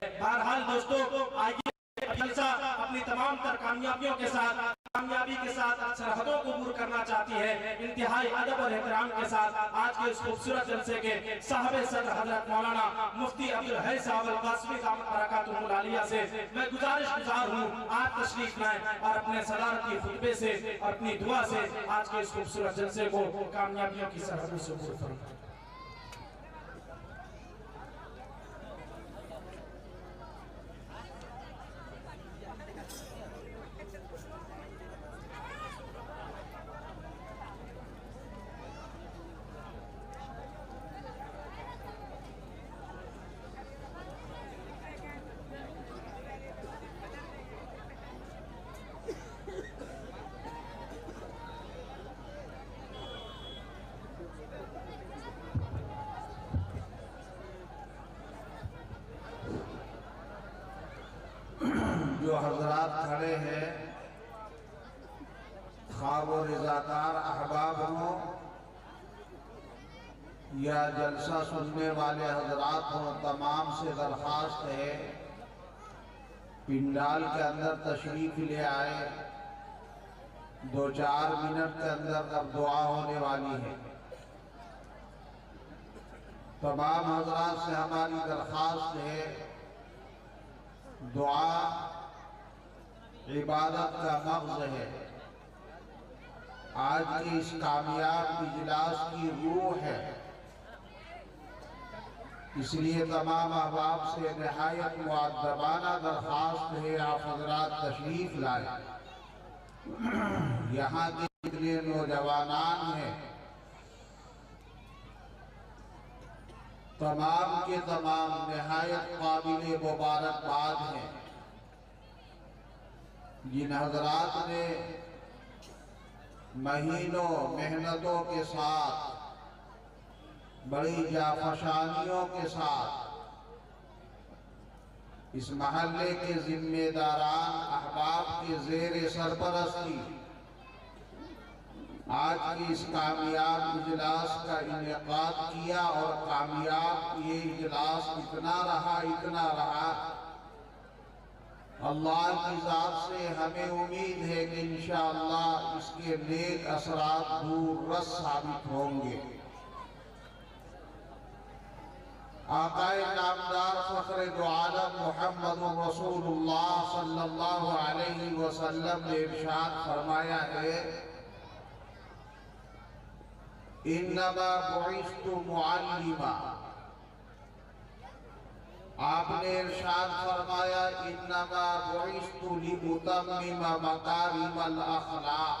बहरहाल दोस्तों, आइए जलसा अपनी तमाम तर कामयाबियों के साथ, कामयाबी के साथ सरहदों को दूर करना चाहती है। इंतहाई अदब और एहतराम के साथ आज के इस खूबसूरत जलसे के साहिब सदर हजरत मौलाना मुफ्ती अब्दुल हई साहब अल कासमी बरकातुहुल आलिया से मैं गुजार हूँ, आज तशरीफ लाएं और अपने सदारती खुतबे से और अपनी दुआ से आज के इस खूबसूरत जलसे को कामयाबियों की सरहदों से दूर फरमाएं। जो हजरात खड़े हैं, ख्वाब और रज़ाकार अहबाब हों या जलसा सुनने वाले हजरात हों, तमाम से दरख्वास्त है पिंडाल के अंदर तशरीफ ले आए। 2-4 मिनट के अंदर अब दुआ होने वाली है। तमाम हजरात से हमारी दरख्वास्त है, दुआ इबादत का मग़ज़ है। आज की इस कामयाब इजलास की रूह है, इसलिए तमाम अहबाब से निहायत मुअद्दबाना दरख्वास्त है आप हज़रात तशरीफ लाए। यहाँ के जितने नौजवानान हैं तमाम के तमाम निहायत काबिल मुबारकबाद हैं। जिन हजरात ने महीनों मेहनतों के साथ, बड़ी जाफशानियों के साथ इस महल्ले के जिम्मेदारान अहबाब के ज़ेर सरपरस्ती आज की इस कामयाब इजलास का इनेकाद किया और कामयाब ये इजलास इतना रहा। अल्लाह की ज़ात से हमें उम्मीद है कि इंशाअल्लाह इसके नेक असरात दूर रस साबित होंगे। आकाए नामदार फ़ख्र दो आलम मुहम्मद रसूलुल्लाह सल्लल्लाहु अलैहि वसल्लम ने इरशाद फरमाया है, इन्नमा बुइस्तु मुअल्लिमा। आपने इरशाद फरमाया, इन्नमा बुइस्तु लिउतम्मिमा मकारिमल अखलाक।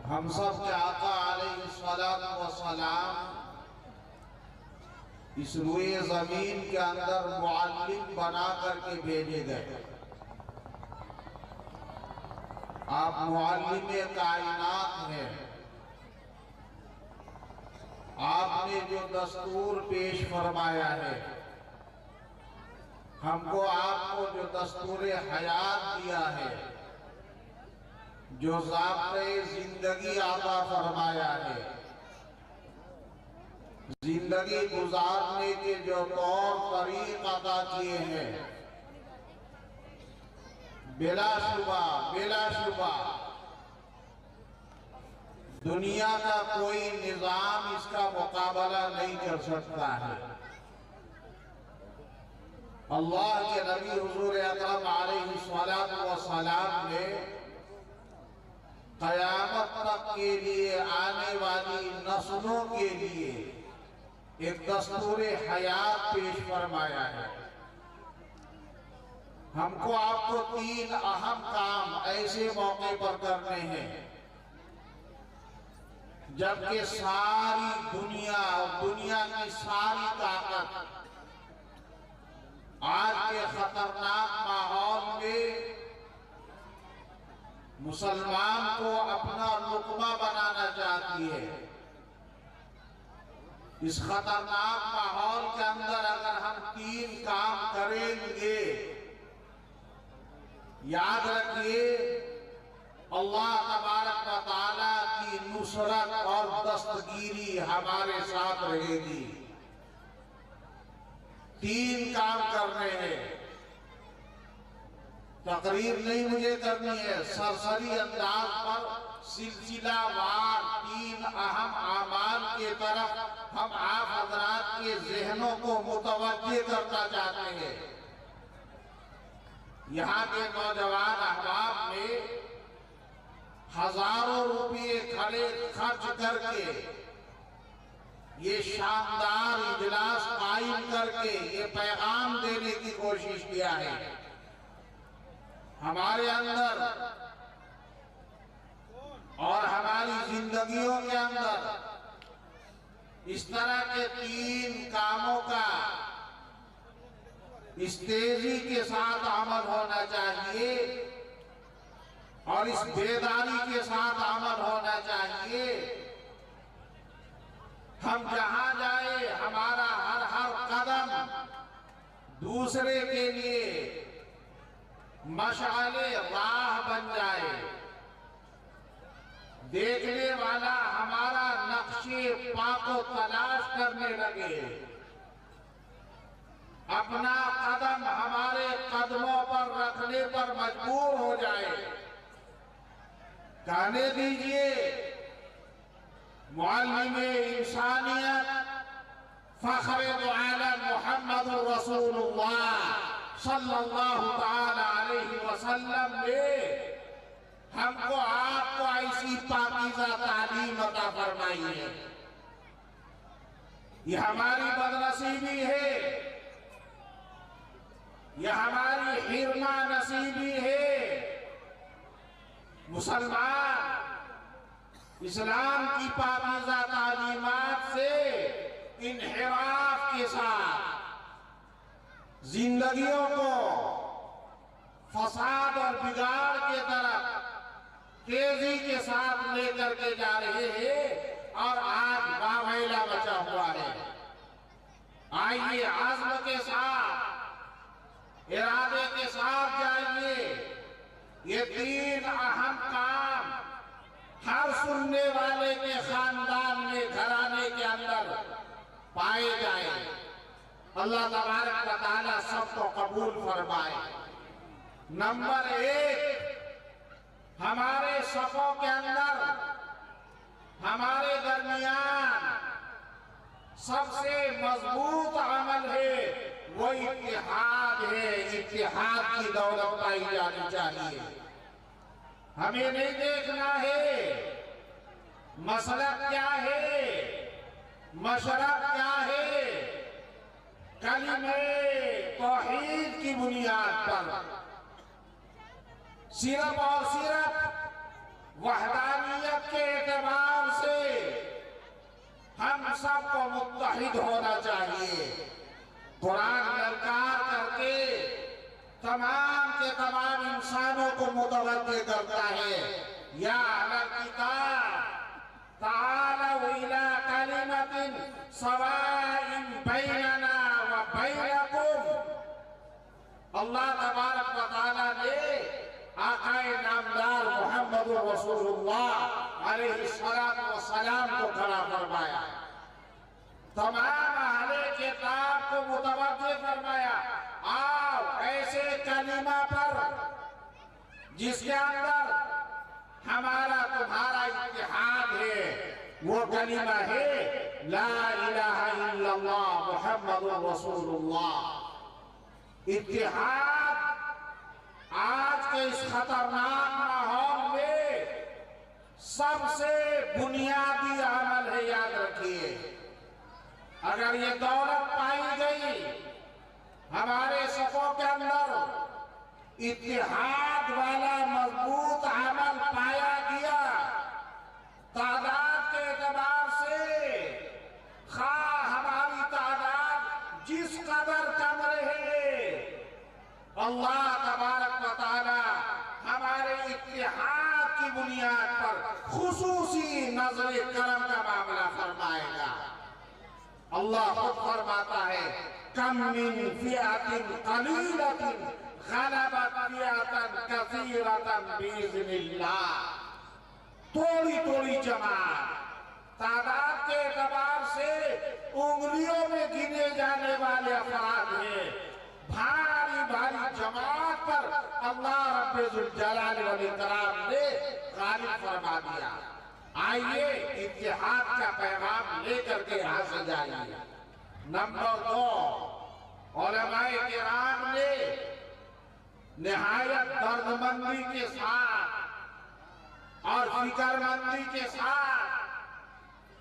हम सब के आका अलैहिस्सलातु वस्सलाम इस रूए जमीन के अंदर मुअल्लिम बना करके भेजे गए। आप मुअल्लिम कायनात हैं। आपने जो दस्तूर पेश फरमाया है, हमको आपको जो दस्तूर हयात दिया है, जो ज़ाब्ते जिंदगी अता फरमाया है, जिंदगी गुजारने के जो तौर तरीक़ अता किए हैं, बिलाशुबा दुनिया का कोई निज़ाम इसका मुकाबला नहीं कर सकता है। अल्लाह के नबी हुज़ूर अकरम अलैहिस्सलातु वस्सलाम ने क़यामत तक के लिए, आने वाली नस्लों के लिए एक दस्तूर हयात पेश फरमाया है। हमको आपको 3 अहम काम ऐसे मौके पर करने हैं जबकि सारी दुनिया और दुनिया की सारी ताकत आज के खतरनाक माहौल में मुसलमान को अपना लुक़मा बनाना चाहती है। इस खतरनाक माहौल के अंदर अगर हम 3 काम करेंगे, याद रखिए अल्लाह तबारक व तआला की नुसरत और दस्तगीरी हमारे साथ रहेगी। 3 काम करने हैं। तकरीर नहीं मुझे करनी है, सरसरी अंदाज पर सिलसिलावार 3 अहम आमाल के तरफ हम आप हजरात के जहनों को मुतवज्जे करना चाहते हैं। यहाँ के नौजवान अहबाब ने हजारों रुपये खर्च करके ये शानदार इजलास कायम करके ये पैगाम देने की कोशिश किया है। हमारे अंदर और हमारी जिंदगियों के अंदर इस तरह के 3 कामों का इस तेजी के साथ अमल होना चाहिए और इस बेदारी के साथ अमल होना चाहिए। हम जहां जाए हमारा हर कदम दूसरे के लिए मशाले राह बन जाए, देखने वाला हमारा नक्शे पा को तलाश करने लगे, अपना कदम हमारे कदमों पर रखने पर मजबूर हो जाए। कहने दीजिए मुअल्लिम इंसानियत फख्र दो आलम मोहम्मद रसूलुल्लाह सल्लल्लाहु ताला अलैहि वसल्लम ने हमको आपको ऐसी पाकीज़ा तालीम अता फरमाई है। ये हमारी बदनसीबी है, यह हमारी हिरमा नसीबी है। मुसलमान इस्लाम की पाकीज़ा तालीमात से इन्हिराफ के साथ जिंदगियों को फसाद और बिगाड़ के तरफ तेजी के साथ लेकर के जा रहे हैं और आज बावैला बचा हुआ है। आइए आज़्म के साथ, इरादे के साथ जाइए। ये 3 अहम काम हर सुनने वाले के खानदान में, घराने के अंदर पाए जाए। अल्लाह तबारक व तआला सबको कबूल फरमाए। नंबर 1, हमारे सफों के अंदर, हमारे दरमियान सबसे मजबूत अमल है वो इत्तिहाद है। इत्तिहाद की दौलत पाई जानी चाहिए। हमें नहीं देखना है मसलक क्या है, मशरक क्या है। कलिमे तौहीद की बुनियाद पर सिर्फ और सिर्फ वहदानियत के एतबार से हम सबको मुत्तहिद होना चाहिए। कुरान ललकार करके तमाम के तमाम इंसानों को मुतवज्जे करता है। या अहलल किताब ताअलू इला कलिमतिन सवाइन बैनना व बैनकुम। अल्लाह तबारक व तआला ने आकाए नामदार मोहम्मद रसूलुल्लाह अलैहिस्सलातु वस्सलाम को खड़ा फरमाया। तमाम अहले किताब को मुतवज्जे फरमाया, आओ ऐसे कलिमा पर जिसके अंदर हमारा तुम्हारा इत्तिहाद है। वो कलिमा है ला इलाहा इल्लल्लाह मुहम्मदुर रसूलुल्लाह। इत्तिहाद आज के इस खतरनाक माहौल में सबसे बुनियादी अमल है, याद रखिए। अगर ये दौलत पाई गई हमारे सफों के अंदर, इत्तिहाद वाला मजबूत अमल पाया गया, तादाद के एतबार से खा हमारी तादाद जिस कदर कम रहे, अल्लाह तबारक व तआला हमारे इत्तिहाद की बुनियाद पर खुसूसी नजरे करम का मामला फरमाएगा। अल्लाह खुद फरमाता है, कम मिन फिअतिन कलीलतिन गलबत फिअतन कसीरतन बिइज़्निल्लाह। थोड़ी थोड़ी जमात, तादाद के एतबार से उंगलियों में गिने जाने वाले अफराद भारी भारी जमात पर अल्लाह रब्बुल जलाल वल इकराम ने गालिब फरमा दिया। आइए इत्तेहाद का पैगाम लेकर के यहाँ से जाइए। नंबर 2, उलमाए किराम ने निहायत दर्दमंदी के साथ और फिक्रमंदी के साथ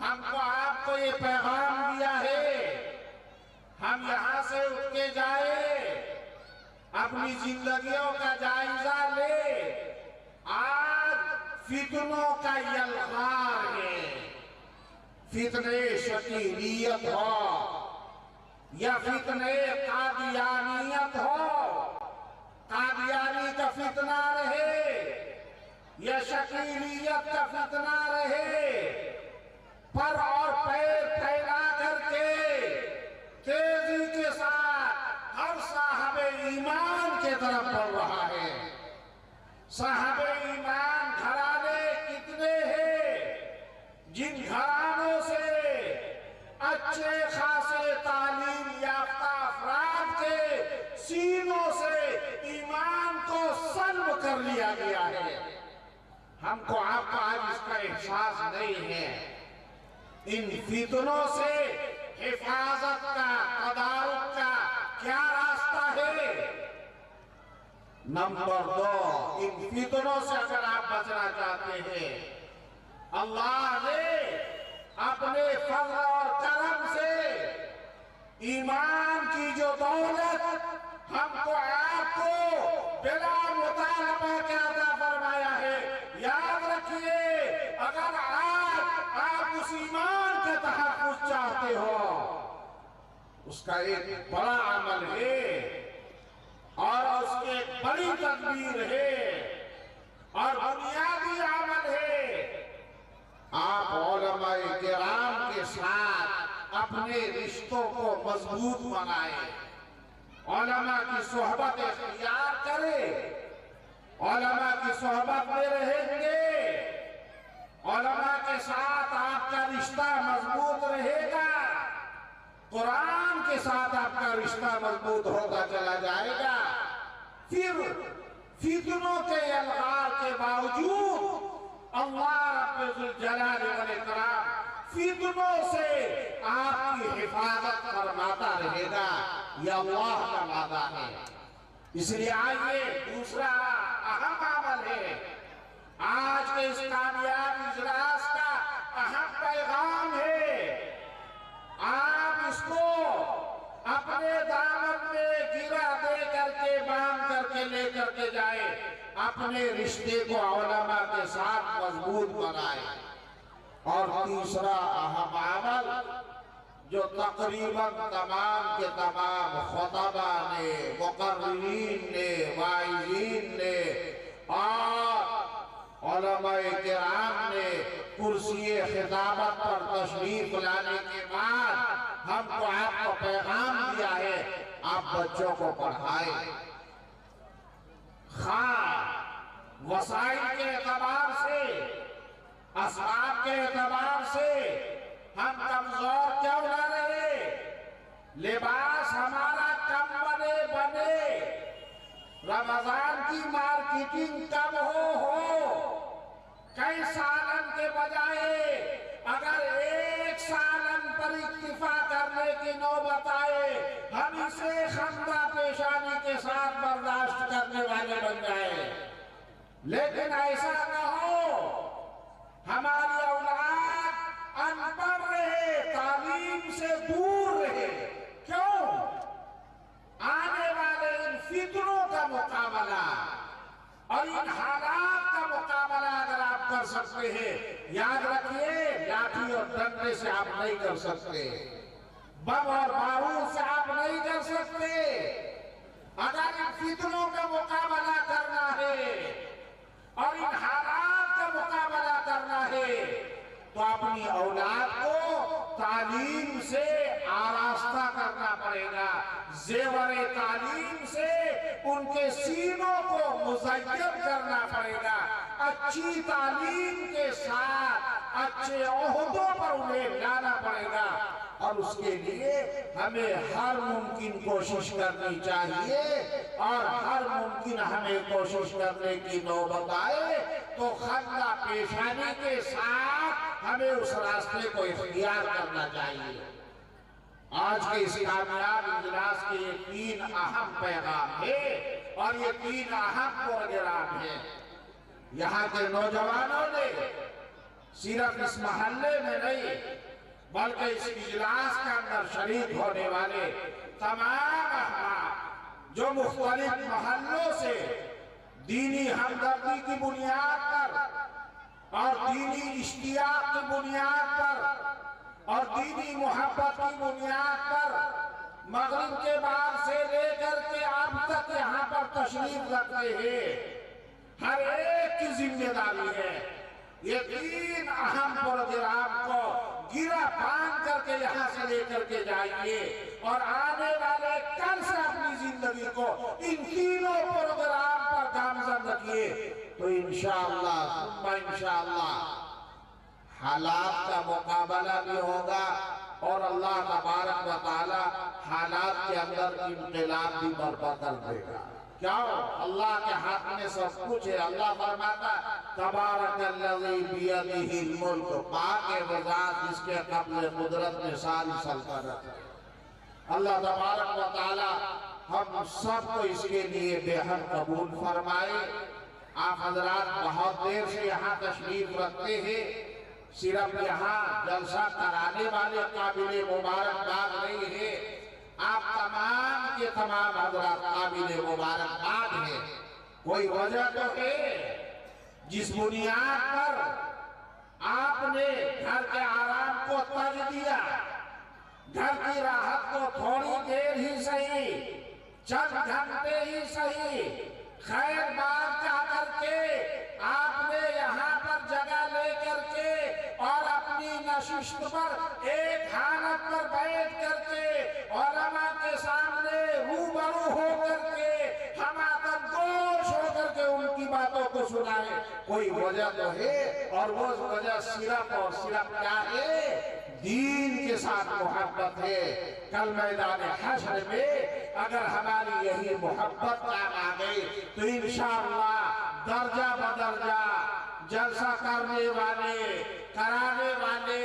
हमको आपको ये पैगाम दिया है, हम यहाँ से उठ के जाए, अपनी जिंदगियों का जायजा ले। आज फितनों का यलगार है, फितने शकीलियत हो या फितने कादियानियत हो, कादियानी का फितना रहे या शकीलियत का फितना रहे, पर और पैर फैला करके तेजी के साथ हर साहबे ईमान के तरफ बढ़ रहा है। साहबे ईमान घराने कितने हैं जिन घरानों से अच्छे खासे तालीम याफ्ता अफराद के सीनों से ईमान को सल्ब कर लिया गया है। हमको आपको आज इसका एहसास नहीं है। इन फितनों से हिफाजत का, तदारुक का क्या रास्ता है? नंबर 2, इन फितनों से अगर आप बचना चाहते हैं, अल्लाह ने अपने फज़ल और करम से ईमान की जो दौलत हमको आपको बिना मुतालबा के अता फरमाया है, याद रखिए, अगर आप उस ईमान का तहफ़्फ़ुज़ चाहते हो, उसका एक बड़ा अमल है और उसकी एक बड़ी तदबीर है और बुनियादी अमल है। आप उलमाए किराम के साथ अपने रिश्तों को मजबूत बनाए, उलमा की सोहबत इख्तियार करें, उलमा की सोहबत में रहेंगे, उलमा के साथ आपका रिश्ता मजबूत रहेगा, कुरान के साथ आपका रिश्ता मजबूत होता चला जाएगा। फिर फितनों के अलगार के बावजूद अल्लाह रब्बुल जलाल वल इकराम फितनों से आपकी हिफाजत फरमाता रहेगा। यह अल्लाह का वादा है। इसलिए आइए, दूसरा अहम अमल है, आज के इस कामयाब इजलास का अहम पैगाम है। आप इसको अपने दामन में गिरा दे करके, बांध करके लेकर के जाए, अपने रिश्ते को उलमा के साथ मजबूत बनाए। और तीसरा अहम अमल जो तकरीबन तमाम के तमाम खुतबा ने, मुकर्रिरीन ने, वाइज़ीन ने और उलमाए किराम ने कुर्सी खिताबत पर तशरीफ लाने के बाद हमको आपको पैगाम दिया है, आप बच्चों को पढ़ाएं। वसाइल के एतबार से, असबाब के एतबार से हम कमजोर क्यों न रहे? लिबास हमारा कम बने, रमजान की मार्केटिंग कम हो, कई सालन के बजाय अगर एक सालन पर इक्तिफा करने की नौबत आए, हम इसे खंदा पेशानी के साथ बर्दाश्त करने वाले बन जाए। लेकिन ऐसा न हो, हमारी औलाद अनपढ़ रहे, तालीम से दूर रहे। क्यों? आने वाले इन फितनों का मुकाबला और इन हालात का मुकाबला अगर आप कर सकते हैं, याद रखिए, लाठी और डंडे से आप नहीं कर सकते, बम और बारूद से आप नहीं कर सकते। अगर इन फितनों का मुकाबला करना है और इन हालात का मुकाबला करना है, तो अपनी औलाद को तालीम से आरास्ता करना पड़ेगा, जेवरे तालीम से उनके सीनों को मुज़य्यन करना पड़ेगा, अच्छी तालीम के साथ अच्छे ओहदों पर उन्हें लाना पड़ेगा। और उसके लिए हमें हर मुमकिन कोशिश करनी चाहिए और हर मुमकिन हमें कोशिश करने की नौबत आए तो खंदा पेशानी के साथ हमें उस रास्ते को इख्तियार करना चाहिए। आज के इस कामयाब इजलास के ये 3 अहम पैगाम है और ये 3 अहम प्रोग्राम है। यहाँ के नौजवानों ने सिर्फ इस मोहल्ले में नहीं बल्कि इस इजलास के अंदर शरीक होने वाले तमाम अहबाब जो मुख्तलिफ मोहल्लों से दीनी हमदर्दी की बुनियाद पर और दीनी इश्तियाक की बुनियाद पर और दीनी मोहब्बत की बुनियाद पर मगरिब के बाद से लेकर के अब तक यहाँ पर तशरीफ रखते हैं, हर एक की जिम्मेदारी है ये 3 अहम प्रोग्राम को गिरा बांध करके यहाँ से लेकर के जाइए और आने वाले कल से अपनी जिंदगी को इन 3 प्रोग्राम पर गामजन रखिए तो इंशाअल्लाह हालात का मुकाबला भी होगा और अल्लाह तबारक व तआला हालात के अंदर इनकलाब भी बर्पा कर देगा। क्या अल्लाह के हाथ में सब कुछ है। अल्लाह फरमाता तबारकल्लज़ी बियदिहिल मुल्क, पाक है ज़ात जिसके कब्ज़े कुदरत में सारी सल्तनत है। अल्लाह तबारक व तआला हम सबको इसके लिए बेहद कबूल फरमाए। आप हजरात बहुत देर से यहाँ तशरीफ रखते हैं, सिर्फ यहाँ जलसा कराने वाले काबिले मुबारकबाद नहीं है, आप तमाम के तमाम हजरात काबिले मुबारकबाद है। कोई वजह तो है जिस बुनियाद पर आपने घर के आराम को तज दिया, घर की राहत को थोड़ी देर ही सही, चंद घंटे ही सही, खैर बात जा करके आपने यहाँ पर जगह लेकर के और अपनी नशिस्त पर एक हालत पर बैठ करके उलमा के सामने रूबरू होकर के हमातम गोश होकर के उनकी बातों को सुनाए, कोई वजह तो है और वो वजह सिर्फ और सिर्फ क्या है, दीन के साथ मोहब्बत है। कल मैदान हश्र में अगर हमारी यही मोहब्बत काम आ गई तो इंशाअल्लाह दर्जा बदर्जा जलसा करने वाले, कराने वाले,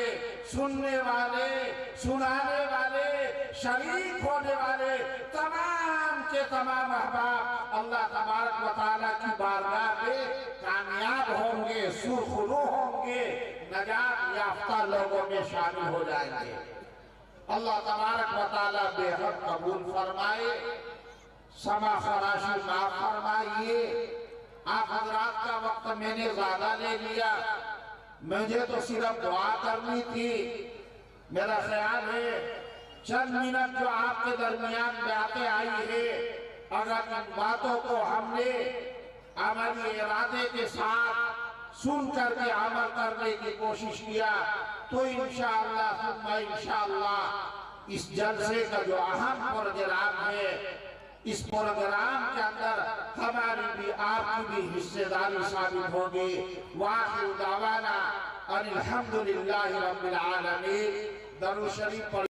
सुनने वाले, सुनाने वाले, शरीक होने वाले तमाम के तमाम अहबाब अल्लाह तबारक व तआला की बारगाह में कामयाब होंगे, सुरखुरू होंगे, नजात याफ्ता लोगों में शामिल हो जाएंगे। अल्लाह तबारक व तआला बेहद कबूल फरमाए, समा खराशी माफ फरमाइए। आप हजरात का वक्त मैंने ज्यादा ले लिया, मुझे तो सिर्फ दुआ करनी थी। मेरा ख्याल है चंद मिनट जो आपके दरमियान बातें आई है, अगर इन बातों को हमने हमारे इरादे के साथ सुन करके अमल करने की कोशिश किया तो इंशाअल्लाह इस जलसे का जो अहम प्रोग्राम है, इस प्रोग्राम के अंदर हमारी भी आपकी भी हिस्सेदारी शामिल होगी। वाखिर दावाना अनिल हम्दुलिल्लाहि रब्बिल आलमीन। दरूद शरीफ